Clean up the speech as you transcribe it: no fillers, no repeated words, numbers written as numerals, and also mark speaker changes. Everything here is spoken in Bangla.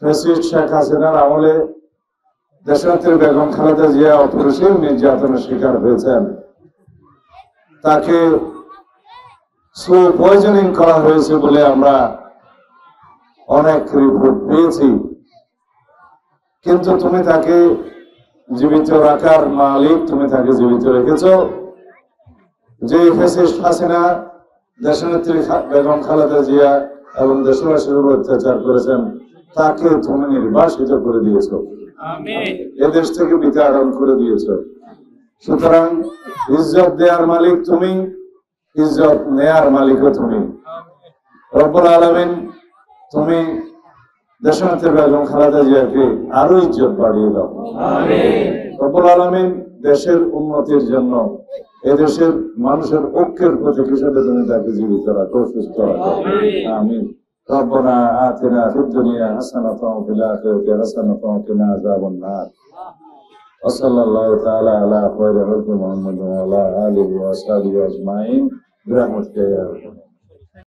Speaker 1: ফ্যাসিস্ট শেখ হাসিনার আমলে দেশনেত্রী বেগম খালেদা জিয়া অপরিসীম নির্যাতনের শিকার হয়েছেন। তাকে স্লো পয়জনিং করা হয়েছে বলে আমরা অনেক রিপোর্ট পেয়েছি, কিন্তু তুমি তাকে জীবিত রাখার মালিক, তুমি তাকে জীবিত রেখেছ। যে ফ্যাসিস্ট হাসিনা দেশনেত্রী বেগম খালেদা জিয়া এবং দেশবাসীর উপর অত্যাচার করেছেন, তাকে তুমি নির্বাসিত করে দিয়েছ, এদেশ থেকে বিতাড়ন করে দিয়েছ। সুতরাং ইজ্জত দেওয়ার মালিক তুমি, ইজ্জত নেয়ার মালিকও তুমি। রব্বুল আলামিন তুমি দেশনেত্রী বেগম খালেদা জিয়াকে আরো ইজ্জত বাড়িয়ে দাও। রব্বুল আলামিন দেশের উন্নতির জন্য, এদেশের মানুষের ঐক্যের প্রতীক হিসেবে তুমি তাকে জীবিত রাখো, সুস্থ রাখো। আমিন। ربنا آتنا في الدنيا حسنة وفي الآخرة حسنة وقنا عذاب النار. وصلى الله تعالى على خير خلق محمد وعلى آله وصحبه أجمعين برحمتك يا رب.